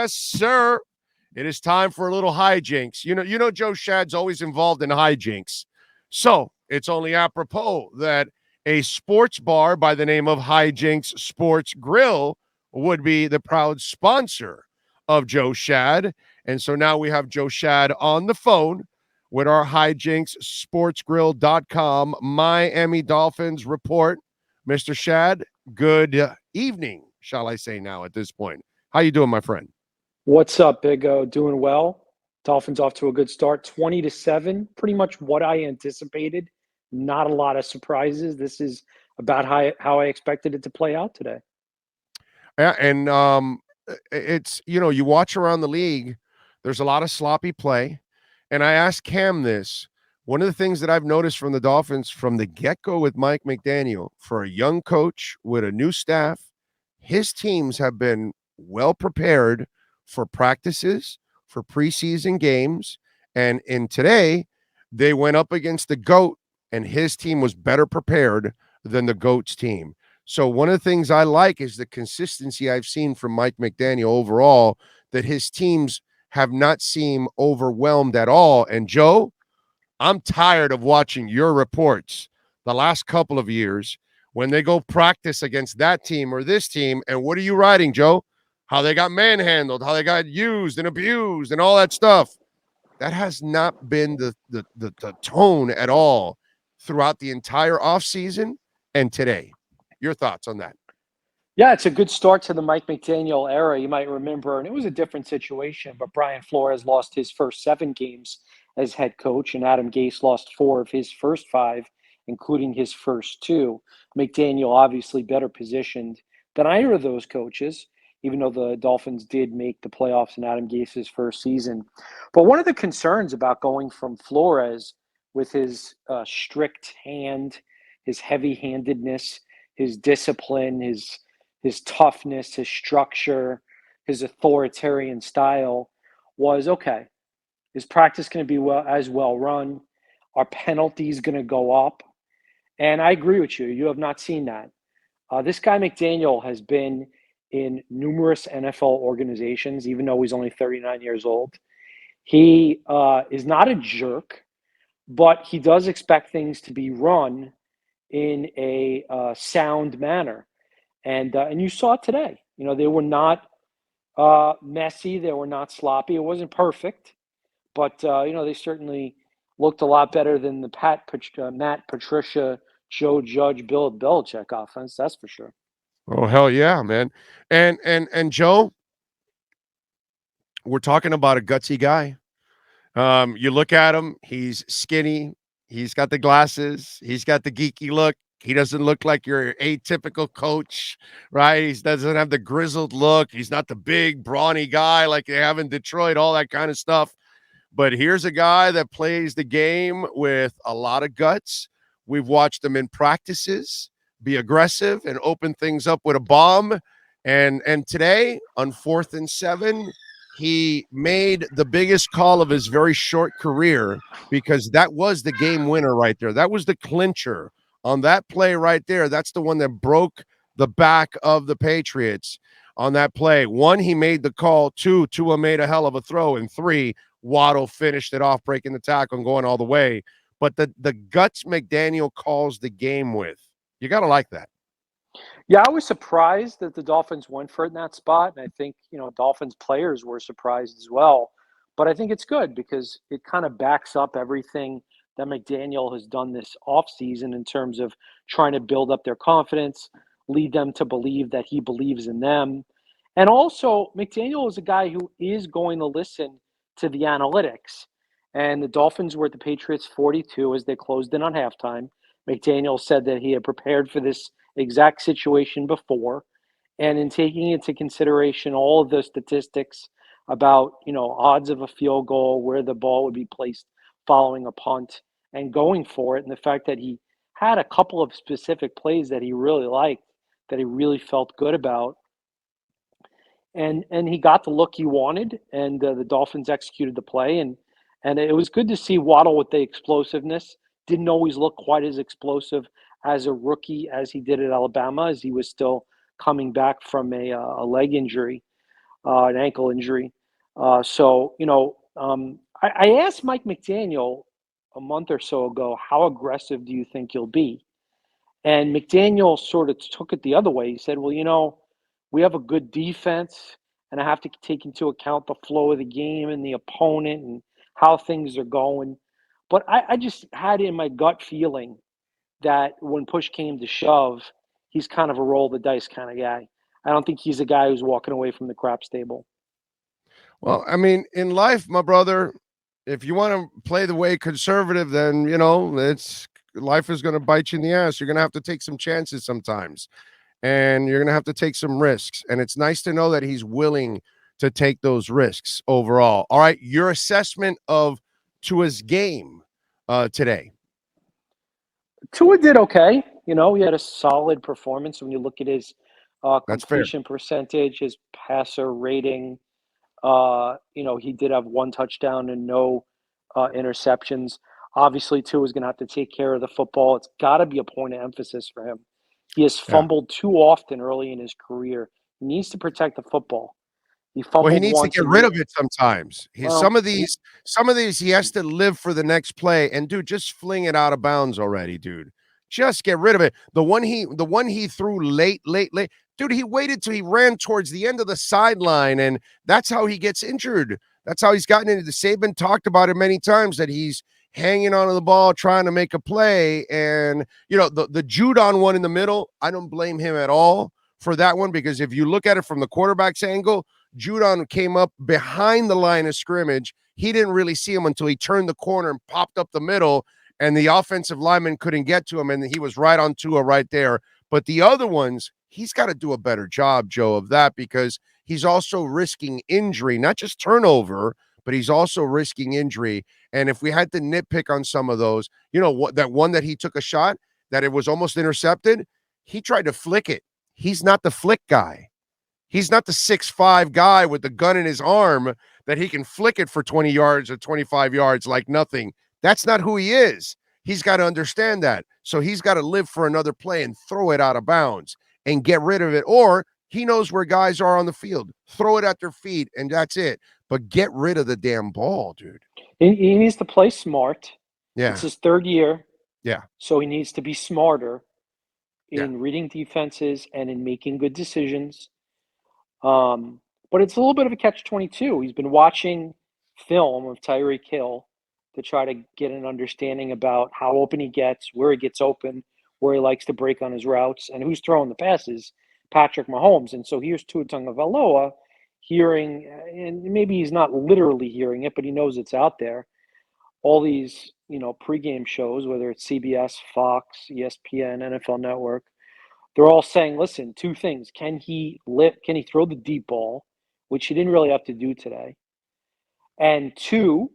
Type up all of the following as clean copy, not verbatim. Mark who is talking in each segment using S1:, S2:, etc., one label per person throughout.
S1: Yes, sir. It is time for a little hijinks. You know, Joe Schad's always involved in hijinks. So it's only apropos that a sports bar by the name of Hijinks Sports Grill would be the proud sponsor of Joe Schad. And so now we have Joe Schad on the phone with our hijinkssportsgrill.com Miami Dolphins report. Mr. Schad, good evening, shall I say now at this point. How you doing, my friend?
S2: What's up, Big O? Doing well. Dolphins off to a good start, 20-7. Pretty much what I anticipated. Not a lot of surprises. This is about how I expected it to play out today.
S1: Yeah, and it's you watch around the league, there's a lot of sloppy play. And I asked Cam this. One of the things that I've noticed from the Dolphins from the get-go with Mike McDaniel, for a young coach with a new staff, his teams have been well prepared for practices, for preseason games. And in today, they went up against the GOAT, and his team was better prepared than the GOAT's team. So one of the things I like is the consistency I've seen from Mike McDaniel overall, that his teams have not seemed overwhelmed at all. And Joe, I'm tired of watching your reports the last couple of years when they go practice against that team or this team. And what are you writing, Joe? How they got manhandled, how they got used and abused and all that stuff. That has not been the tone at all throughout the entire offseason and today. Your thoughts on that?
S2: Yeah, it's a good start to the Mike McDaniel era. You might remember, and it was a different situation, but Brian Flores lost his first 7 games as head coach, and Adam Gase lost 4 of his first 5, including his first 2. McDaniel obviously better positioned than either of those coaches, even though the Dolphins did make the playoffs in Adam Gase's first season. But one of the concerns about going from Flores with his strict hand, his heavy-handedness, his discipline, his toughness, his structure, his authoritarian style was, okay, is practice going to be as well run? Are penalties going to go up? And I agree with you. You have not seen that. This guy McDaniel has been in numerous NFL organizations, even though he's only 39 years old. He is not a jerk, but he does expect things to be run in a sound manner. And you saw it today. You know, they were not messy. They were not sloppy. It wasn't perfect, but they certainly looked a lot better than the Matt Patricia, Joe Judge, Bill Belichick offense. That's for sure.
S1: Oh, hell yeah, man. And Joe, we're talking about a gutsy guy. You look at him, he's skinny, he's got the glasses, he's got the geeky look. He doesn't look like your atypical coach, right? He doesn't have the grizzled look. He's not the big, brawny guy like they have in Detroit, all that kind of stuff. But here's a guy that plays the game with a lot of guts. We've watched him in practices be aggressive and open things up with a bomb. And today, on 4th and 7, he made the biggest call of his very short career, because that was the game winner right there. That was the clincher on that play right there. That's the one that broke the back of the Patriots on that play. 1, he made the call. 2, Tua made a hell of a throw. And 3, Waddle finished it off, breaking the tackle and going all the way. But the guts McDaniel calls the game with, you got to like that.
S2: Yeah, I was surprised that the Dolphins went for it in that spot. And I think, Dolphins players were surprised as well. But I think it's good because it kind of backs up everything that McDaniel has done this offseason in terms of trying to build up their confidence, lead them to believe that he believes in them. And also, McDaniel is a guy who is going to listen to the analytics. And the Dolphins were at the Patriots 42 as they closed in on halftime. McDaniel said that he had prepared for this exact situation before. And in taking into consideration all of the statistics about, odds of a field goal, where the ball would be placed following a punt, and going for it, and the fact that he had a couple of specific plays that he really liked, that he really felt good about, and he got the look he wanted, and the Dolphins executed the play, and it was good to see Waddle with the explosiveness. Didn't always look quite as explosive as a rookie as he did at Alabama, as he was still coming back from a leg injury. an ankle injury. I asked Mike McDaniel a month or so ago, how aggressive do you think you'll be? And McDaniel sort of took it the other way. He said, well, we have a good defense, and I have to take into account the flow of the game and the opponent and how things are going. But I just had in my gut feeling that when push came to shove, he's kind of a roll the dice kind of guy. I don't think he's a guy who's walking away from the crap stable.
S1: Well, I mean, in life, my brother, if you want to play the way conservative, then it's life is going to bite you in the ass. You're going to have to take some chances sometimes, and you're going to have to take some risks. And it's nice to know that he's willing to take those risks overall. All right, your assessment of Tua's game today.
S2: Tua did okay. He had a solid performance when you look at his
S1: That's fair.
S2: completion percentage, his passer rating. He did have one touchdown and no interceptions. Obviously, Tua is going to have to take care of the football. It's got to be a point of emphasis for him. He has
S1: Yeah.
S2: fumbled too often early in his career. He needs to protect the football. He
S1: Well, he
S2: fumbled
S1: needs to
S2: once
S1: get
S2: and
S1: rid of it sometimes.
S2: well,
S1: Some of these he has to live for the next play. And dude, just fling it out of bounds already, dude. Just get rid of it. The one he threw late. Dude, he waited till he ran towards the end of the sideline, and that's how he gets injured. That's how he's gotten into the Saban talked about it many times that he's hanging onto the ball, trying to make a play. And the Judon one in the middle, I don't blame him at all for that one, because if you look at it from the quarterback's angle, Judon came up behind the line of scrimmage. He didn't really see him until he turned the corner and popped up the middle, and the offensive lineman couldn't get to him, and he was right on Tua right there. But the other ones, he's got to do a better job, Joe, of that, because he's also risking injury, not just turnover, but he's also risking injury. And if we had to nitpick on some of those, that one that he took a shot, that it was almost intercepted, he tried to flick it. He's not the flick guy. He's not the 6'5" guy with the gun in his arm that he can flick it for 20 yards or 25 yards like nothing. That's not who he is. He's got to understand that. So he's got to live for another play and throw it out of bounds and get rid of it. Or he knows where guys are on the field. Throw it at their feet, and that's it. But get rid of the damn ball, dude.
S2: he needs to play smart.
S1: Yeah.
S2: It's his third year.
S1: Yeah.
S2: So he needs to be smarter
S1: Yeah.
S2: in reading defenses and in making good decisions. But it's a little bit of a catch-22. He's been watching film of Tyreek Hill to try to get an understanding about how open he gets, where he gets open, where he likes to break on his routes, and who's throwing the passes, Patrick Mahomes. And so here's Tua Tagovailoa hearing, and maybe he's not literally hearing it, but he knows it's out there. All these, pregame shows, whether it's CBS, Fox, ESPN, NFL Network, they're all saying, listen, two things. Can he throw the deep ball, which he didn't really have to do today? And two,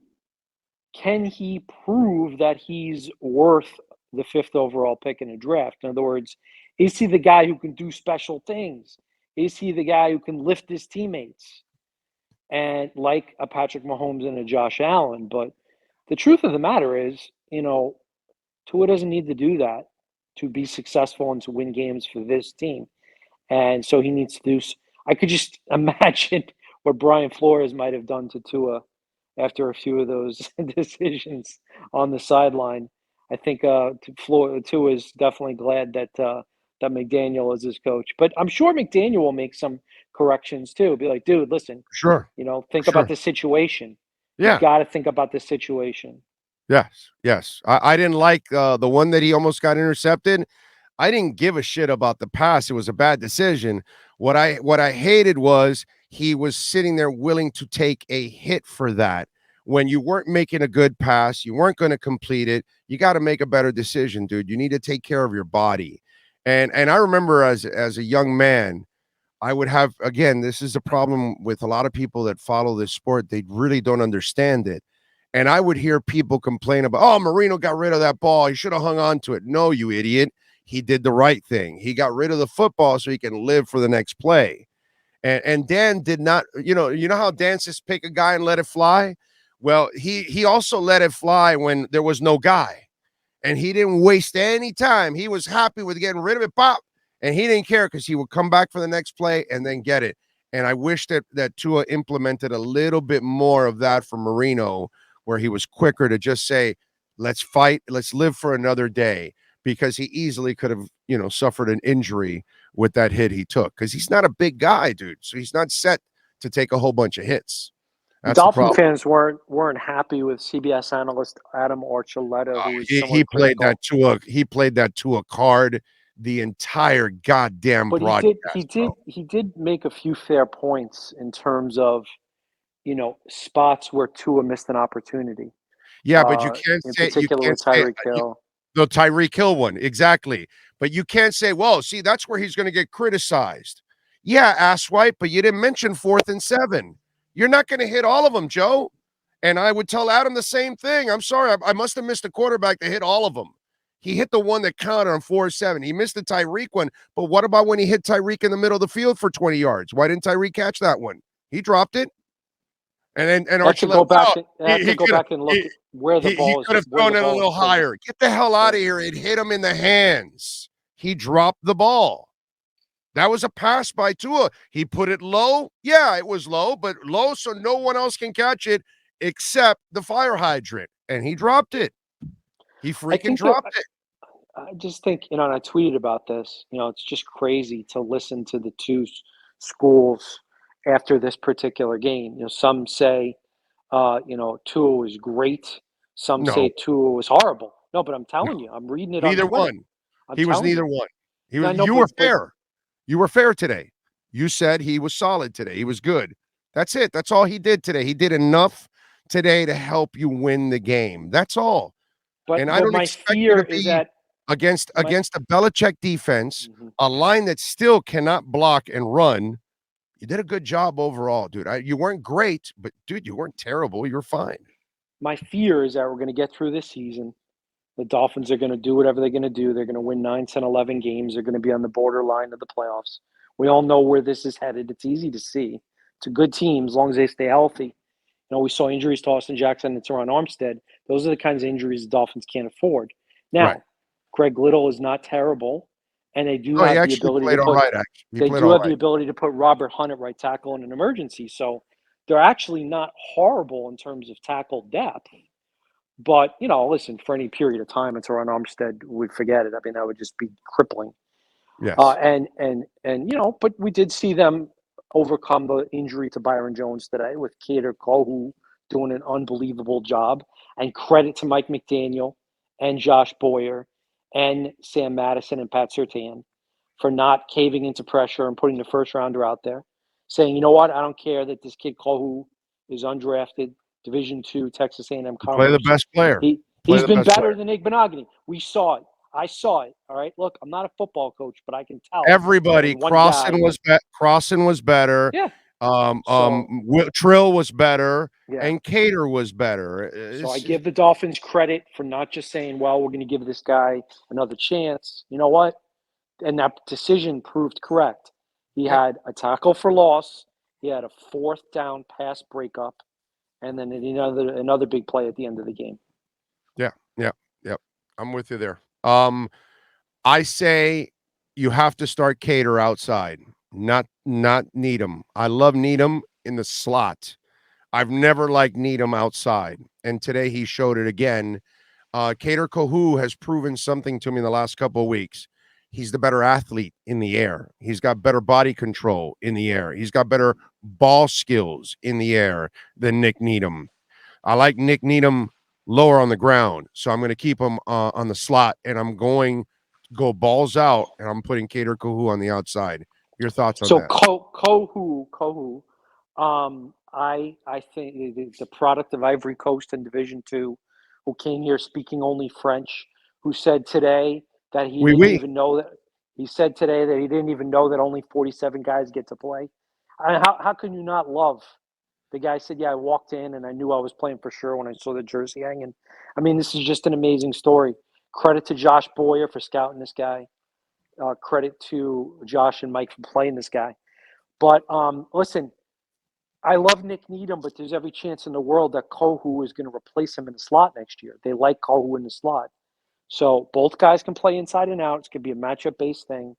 S2: can he prove that he's worth the 5th overall pick in a draft? In other words, is he the guy who can do special things? Is he the guy who can lift his teammates? And like a Patrick Mahomes and a Josh Allen. But the truth of the matter is, Tua doesn't need to do that to be successful and to win games for this team. And so he needs to do. I could just imagine what Brian Flores might have done to Tua after a few of those decisions on the sideline. I think Tua is definitely glad that that McDaniel is his coach. But I'm sure McDaniel will make some corrections too. Be like, dude, listen,
S1: Sure.
S2: think about the situation.
S1: Yeah.
S2: You got to think about the situation.
S1: Yes. I didn't like the one that he almost got intercepted. I didn't give a shit about the pass. It was a bad decision. What I hated was he was sitting there willing to take a hit for that. When you weren't making a good pass, you weren't going to complete it. You got to make a better decision, dude. You need to take care of your body. And I remember as a young man, I would have, again, this is a problem with a lot of people that follow this sport. They really don't understand it. And I would hear people complain about, oh, Marino got rid of that ball. He should have hung on to it. No, you idiot. He did the right thing. He got rid of the football so he can live for the next play. And Dan did not, you know how Dan says pick a guy and let it fly? Well, he also let it fly when there was no guy. And he didn't waste any time. He was happy with getting rid of it, pop. And he didn't care because he would come back for the next play and then get it. And I wish that Tua implemented a little bit more of that for Marino, where he was quicker to just say, let's fight, let's live for another day, because he easily could have, suffered an injury with that hit he took, because he's not a big guy, dude. So he's not set to take a whole bunch of hits. That's the
S2: Dolphin
S1: problem.
S2: fans weren't happy with CBS analyst Adam Archuleta, who was
S1: He
S2: somewhat
S1: played
S2: critical.
S1: he played that Tua card the entire goddamn
S2: But he did he
S1: broadcast, bro.
S2: did he did make a few fair points in terms of, spots where Tua missed an opportunity.
S1: Yeah, but you
S2: In
S1: you
S2: particular
S1: can't
S2: with
S1: say
S2: Tyreek Hill.
S1: the Tyreek Hill one, exactly. But you can't say, well, see, that's where he's going to get criticized. Yeah, asswipe, but you didn't mention 4th and 7. You're not going to hit all of them, Joe. And I would tell Adam the same thing. I'm sorry, I must have missed a quarterback to hit all of them. He hit the one that counted on 4-7. He missed the Tyreek one, but what about when he hit Tyreek in the middle of the field for 20 yards? Why didn't Tyreek catch that one? He dropped it. And then
S2: They have to
S1: Archuleta,
S2: go back.
S1: well,
S2: They have to go back and look at where the
S1: he
S2: ball is.
S1: could have
S2: Where
S1: thrown
S2: the
S1: it a
S2: ball
S1: little
S2: is hit.
S1: higher. Get the hell out of
S2: Yeah.
S1: here. It hit him in the hands. He dropped the ball. That was a pass by Tua. He put it low. Yeah, it was low, but low so no one else can catch it except the fire hydrant. And he dropped it. He freaking dropped it.
S2: I just think, and I tweeted about this, it's just crazy to listen to the two schools after this particular game. Some say, Tua was great. Some
S1: No,
S2: say Tua was horrible. No, but I'm telling you, I'm reading it on
S1: neither
S2: Twitter.
S1: one.
S2: I'm
S1: He was
S2: telling
S1: neither
S2: you.
S1: one.
S2: I know,
S1: You were
S2: but
S1: fair. You were fair today. You said he was solid today. He was good. That's it. That's all he did today. He did enough today to help you win the game. That's all. And I don't
S2: my
S1: expect you
S2: fear
S1: to
S2: is
S1: be
S2: that
S1: against
S2: my
S1: a Belichick defense,
S2: Mhm.
S1: a line that still cannot block and run. You did a good job overall, dude. You weren't great, but dude, you weren't terrible. You're fine.
S2: my fear is that we're going to get through this season. The Dolphins are going to do whatever they're going to do. They're going to win 9, 10, 11 games. They're going to be on the borderline of the playoffs. We all know where this is headed. It's easy to see. It's a good team as long as they stay healthy. We saw injuries to Austin Jackson and Teron Armstead. Those are the kinds of injuries the Dolphins can't afford.
S1: Right.
S2: Now, Greg Little is not terrible, and they do
S1: No, he
S2: have the
S1: actually
S2: ability to
S1: played all
S2: put
S1: right, actually. He
S2: they
S1: played
S2: do
S1: all
S2: have the
S1: right.
S2: ability to put Robert Hunt at right tackle in an emergency. So they're actually not horrible in terms of tackle depth. But, listen, for any period of time until Ron Armstead would forget it. I mean, that would just be crippling.
S1: Yes.
S2: But we did see them overcome the injury to Byron Jones today with Kader Kohu doing an unbelievable job. And credit to Mike McDaniel and Josh Boyer and Sam Madison and Pat Surtain for not caving into pressure and putting the first rounder out there, saying, you know what, I don't care that this kid Kohu is undrafted, Division II, Texas A&M
S1: Play the
S2: Commerce.
S1: best player. Play
S2: He's
S1: the
S2: been
S1: best
S2: better
S1: player.
S2: than Igbenogany. We saw it. I saw it. All right. Look, I'm not a football coach, but I can tell
S1: Everybody,
S2: when one guy.
S1: Crossan was better.
S2: Yeah. So
S1: Trill was better,
S2: yeah.
S1: and Cater was better.
S2: So I give the Dolphins credit for not just saying, well, we're going to give this guy another chance. You know what? And that decision proved correct. He
S1: Yep.
S2: had a tackle for loss. He had a 4th down pass breakup, and then another big play at the end of the game.
S1: Yeah. I'm with you there. I say you have to start Cater outside, not Needham. I love Needham in the slot. I've never liked Needham outside, and today he showed it again. Cater Kohu has proven something to me in the last couple of weeks. He's the better athlete in the air. He's got better body control in the air. He's got better ball skills in the air than Nick Needham. I like Nick Needham lower on the ground, so I'm going to keep him on the slot, and I'm going to go balls out, and I'm putting Cater Kohu on the outside. Your thoughts on
S2: So
S1: that?
S2: Kohu, I think it's a product of Ivory Coast and Division II, who came here speaking only French, who said today that he
S1: Oui,
S2: didn't
S1: oui.
S2: even know that he said today that he didn't even know that only 47 guys get to play. How can you not love? The guy said, "Yeah, I walked in and I knew I was playing for sure when I saw the jersey hanging." I mean, this is just an amazing story. Credit to Josh Boyer for scouting this guy. Credit to Josh and Mike for playing this guy. But listen, I love Nick Needham, but there's every chance in the world that Kohu is going to replace him in the slot next year. They like Kohu in the slot. So both guys can play inside and out. It's going to be a matchup based thing.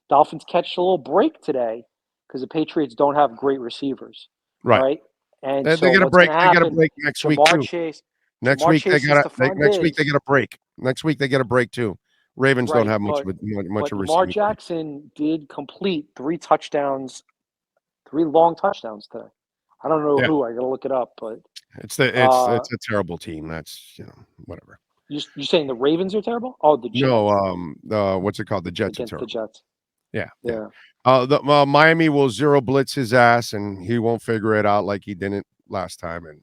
S2: Dolphins catch a little break today because the Patriots don't have great receivers. All
S1: Right.
S2: right. And
S1: They
S2: so
S1: get a
S2: what's going
S1: break.
S2: to
S1: They get a
S2: happen?
S1: break next week
S2: Jamar
S1: too.
S2: Chase.
S1: Next
S2: Jamar
S1: week they
S2: Chase
S1: got
S2: is
S1: a
S2: the front
S1: next week they
S2: his.
S1: get a break. Next week they get a break too. Ravens don't
S2: Right,
S1: have much
S2: but
S1: of
S2: Lamar
S1: receiving.
S2: Jackson did complete 3 long touchdowns today. I don't know
S1: Yeah,
S2: who. I got to look it up, but
S1: it's a terrible team. That's whatever.
S2: you're saying the Ravens are terrible? Oh, the
S1: No,
S2: Jets
S1: what's it called? The Jets are
S2: against the
S1: terrible.
S2: Jets.
S1: Yeah, yeah.
S2: Yeah.
S1: Miami will zero blitz his ass, and he won't figure it out like he didn't last time, and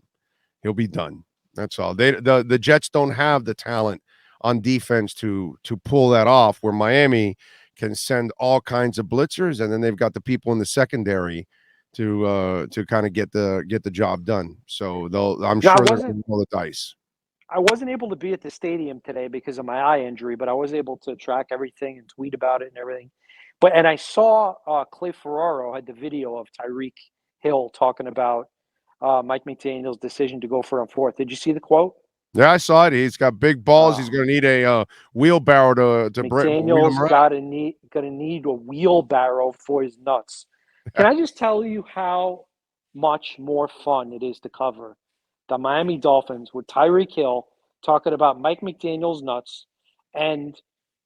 S1: he'll be done. That's all. The Jets don't have the talent on defense to pull that off. Where Miami can send all kinds of blitzers, and then they've got the people in the secondary to kind of get the job done. So I'm
S2: No,
S1: sure they're going to roll the dice.
S2: I wasn't able to be at the stadium today because of my eye injury, but I was able to track everything and tweet about it and everything. And I saw Clay Ferraro had the video of Tyreek Hill talking about Mike McDaniel's decision to go for a fourth. Did you see the quote?
S1: Yeah, I saw it. He's got big balls. He's
S2: Uh,
S1: going to need a wheelbarrow to wheel him
S2: McDaniel's
S1: around.
S2: gonna need a wheelbarrow for his nuts. Can I just tell you how much more fun it is to cover the Miami Dolphins with Tyreek Hill talking about Mike McDaniel's nuts, and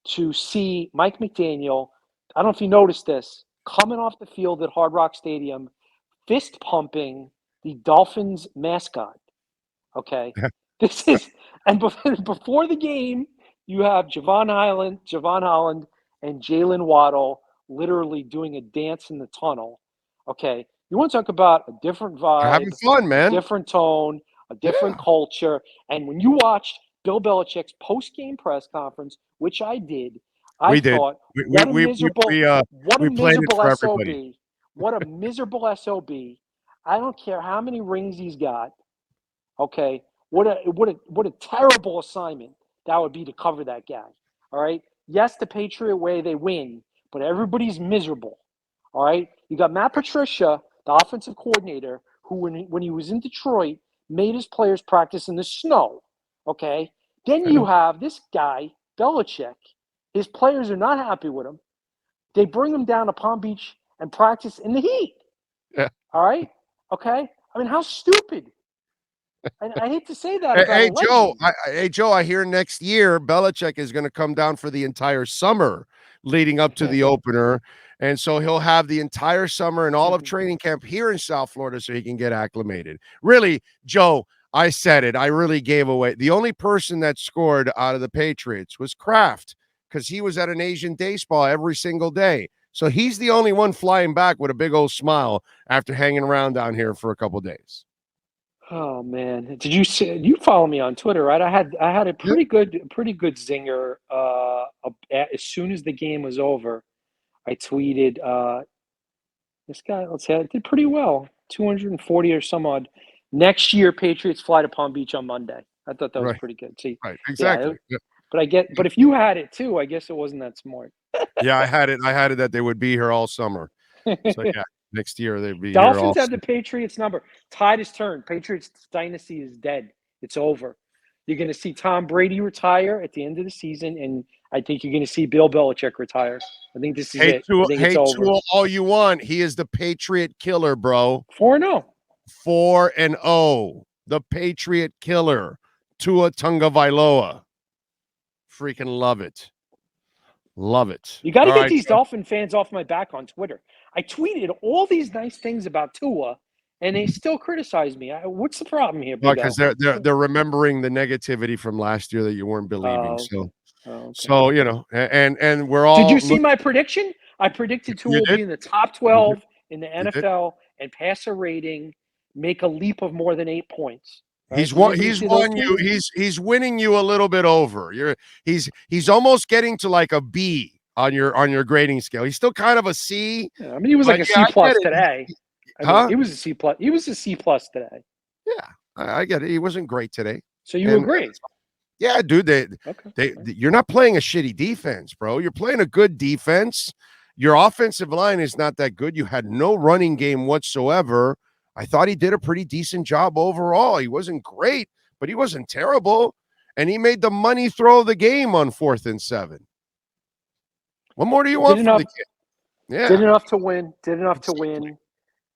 S2: to see Mike McDaniel, I don't know if you noticed this, coming off the field at Hard Rock Stadium, fist pumping the Dolphins mascot. Okay. This is, and before the game, you have Javon Holland, and Jalen Waddle literally doing a dance in the tunnel. Okay. You want to talk about a different
S1: They're having
S2: vibe,
S1: fun,
S2: a
S1: man.
S2: different tone, a different
S1: Yeah,
S2: culture. And when you watched Bill Belichick's post-game press conference, which I did, I
S1: we did.
S2: thought,
S1: We we we we played it for everybody.
S2: SOB. What a miserable SOB. I don't care how many rings he's got. Okay, what a terrible assignment that would be to cover that guy. All right. Yes, the Patriot way they win, but everybody's miserable. All right. You got Matt Patricia, the offensive coordinator, who when he was in Detroit made his players practice in the snow. Okay. Then
S1: I
S2: you
S1: know.
S2: have this guy Belichick. His players are not happy with him. They bring him down to Palm Beach and practice in the heat.
S1: Yeah.
S2: All right. Okay. I mean, how stupid. And I hate to say that
S1: Hey,
S2: about a legend.
S1: Hey Joe, I hear next year Belichick is going to come down for the entire summer leading up to the opener, and so he'll have the entire summer and all of training camp here in South Florida so he can get acclimated. Really, Joe, I said it. I really gave away. The only person that scored out of the Patriots was Kraft because he was at an Asian day spa every single day. So he's the only one flying back with a big old smile after hanging around down here for a couple of days.
S2: Oh man, did you see? You follow me on Twitter, right? I had a
S1: Yeah.
S2: pretty good zinger. As soon as the game was over, I tweeted, "This guy, let's say, did pretty well. 240 or some odd. Next year, Patriots fly to Palm Beach on Monday." I thought that was
S1: Right.
S2: pretty good. See,
S1: Right.
S2: yeah,
S1: Exactly.
S2: but if you had it too, I guess it wasn't that smart.
S1: Yeah, I had it. I had it that they would be here all summer. So yeah, next year they'd be here all
S2: Dolphins have the
S1: summer.
S2: Patriots number. Tide is turned. Patriots dynasty is dead. It's over. You're going to see Tom Brady retire at the end of the season, and I think you're going to see Bill Belichick retire. I think this is it. I think it's over.
S1: All you want. He is the Patriot killer, bro.
S2: 4-0.
S1: 4-0. The Patriot killer. Tua Tagovailoa. Freaking love it. Love it.
S2: You got to
S1: All
S2: get
S1: right.
S2: these Dolphin fans off my back on Twitter. I tweeted all these nice things about Tua, and they still criticize me. What's the problem here, Big
S1: Because
S2: Al?
S1: they're remembering the negativity from last year that you weren't believing.
S2: Oh, okay. Oh, okay.
S1: So and we're
S2: Did you
S1: all
S2: see my prediction? I predicted Tua
S1: you
S2: will
S1: did.
S2: be in the top
S1: You did.
S2: 12 in the
S1: You did.
S2: NFL and passer rating, make a leap of more than 8 points. Right?
S1: He's
S2: Did
S1: won.
S2: you
S1: He's
S2: see those
S1: won you.
S2: tweets?
S1: He's winning you a little bit over. He's almost getting to like a B on your grading scale. He's still kind of a C.
S2: Yeah, I mean, he was like
S1: But
S2: a
S1: yeah,
S2: C
S1: I get
S2: plus
S1: it.
S2: today. I mean,
S1: Huh?
S2: he was a C plus. He was a C plus today.
S1: Yeah, I get it. He wasn't great today.
S2: So you
S1: And
S2: agree?
S1: yeah, dude,
S2: Okay.
S1: you're not playing a shitty defense, bro. You're playing a good defense. Your offensive line is not that good. You had no running game whatsoever. I thought he did a pretty decent job overall. He wasn't great, but he wasn't terrible. And he made the money throw of the game on 4th and 7. What more do you
S2: Did
S1: want from
S2: enough.
S1: the kid? Yeah.
S2: Did enough to win. Did enough to
S1: Exactly.
S2: win.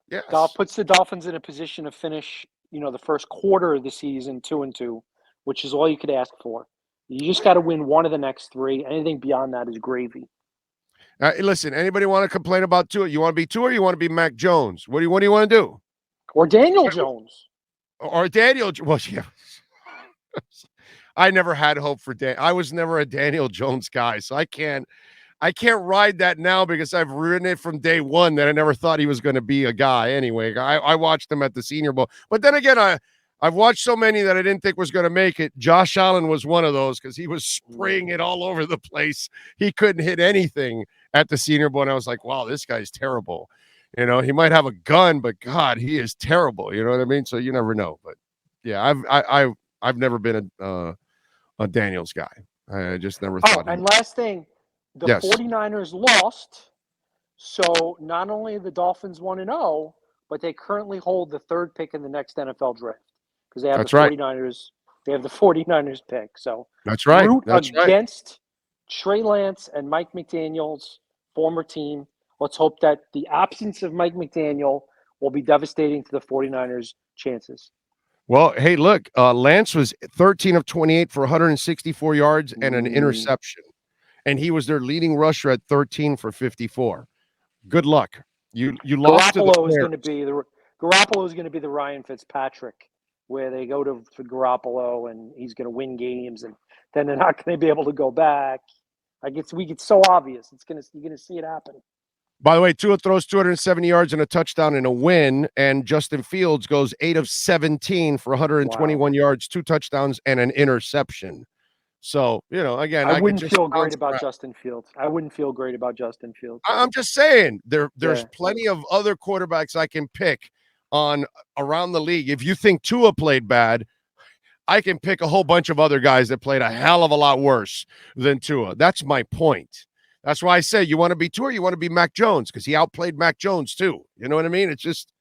S1: Yes.
S2: Puts the Dolphins in a position to finish, the first quarter of the season 2-2, which is all you could ask for. You just got to win one of the next three. Anything beyond that is gravy.
S1: Listen, anybody want to complain about Tua? You want to be Tua or you want to be Mac Jones? What do you want to do?
S2: Or Daniel Jones.
S1: Or Daniel? Well, yeah. I never had hope for Dan. I was never a Daniel Jones guy, so I can't ride that now because I've ridden it from day one that I never thought he was going to be a guy. Anyway, I watched him at the Senior Bowl, but then again, I've watched so many that I didn't think was going to make it. Josh Allen was one of those because he was spraying it all over the place. He couldn't hit anything at the Senior Bowl, and I was like, wow, this guy's terrible. He might have a gun, but God, he is terrible. You know what I mean? So you never know. But yeah, I've never been a Daniels guy. I just never thought.
S2: And last thing, the
S1: Yes.
S2: 49ers lost. So not only the Dolphins 1-0, but they currently hold the third pick in the next NFL draft because they have
S1: That's
S2: the
S1: right.
S2: 49ers. They have the 49ers pick. So
S1: That's right.
S2: root
S1: That's right.
S2: against Trey Lance and Mike McDaniel's former team. Let's hope that the absence of Mike McDaniel will be devastating to the 49ers' chances.
S1: Well, hey, look, Lance was 13 of 28 for 164 yards and an interception. And he was their leading rusher at 13 for 54. Good luck. You lost to the
S2: Garoppolo is going to be the Ryan Fitzpatrick, where they go to Garoppolo and he's going to win games, and then they're not going to be able to go back. It's so obvious. You're going to see it happen.
S1: By the way, Tua throws 270 yards and a touchdown in a win, and Justin Fields goes 8 of 17 for 121 yards, 2 touchdowns, and an interception. So, again,
S2: I wouldn't feel great about Justin Fields. I'm
S1: just saying there's plenty of other quarterbacks I can pick on around the league. If you think Tua played bad, I can pick a whole bunch of other guys that played a hell of a lot worse than Tua. That's my point. That's why I say you want to be Tua, you want to be Mac Jones, because he outplayed Mac Jones too. You know what I mean? It's just,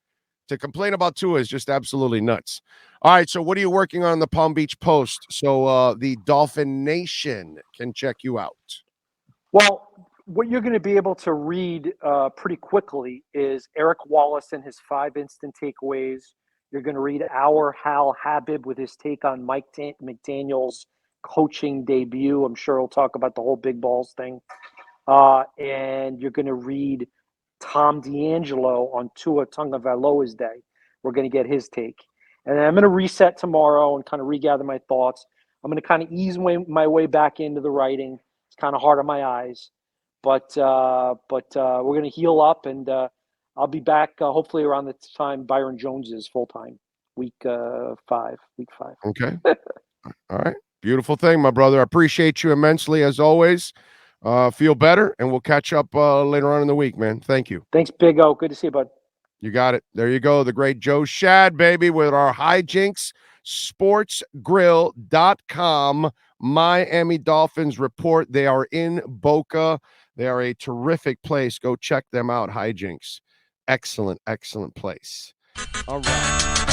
S1: to complain about Tua is just absolutely nuts. All right, so what are you working on in the Palm Beach Post so the Dolphin Nation can check you out?
S2: Well, what you're going to be able to read pretty quickly is Eric Wallace and his 5 instant takeaways. You're going to read our Hal Habib with his take on Mike McDaniel's coaching debut. I'm sure he'll talk about the whole big balls thing. And you're going to read Tom D'Angelo on Tua Tagovailoa's day. We're going to get his take. And then I'm going to reset tomorrow and kind of regather my thoughts. I'm going to kind of ease my way back into the writing. It's kind of hard on my eyes. But we're going to heal up, and I'll be back hopefully around the time Byron Jones is full-time, week 5.
S1: Okay. All right. Beautiful thing, my brother. I appreciate you immensely, as always. Feel better, and we'll catch up later on in the week, man. Thank you.
S2: Thanks, Big O. Good to see you, bud.
S1: You got it. There you go. The great Joe Schad, baby, with our Hijinks sportsgrill.com Miami Dolphins report. They are in Boca. They are a terrific place. Go check them out, Hijinks. Excellent, excellent place. All right.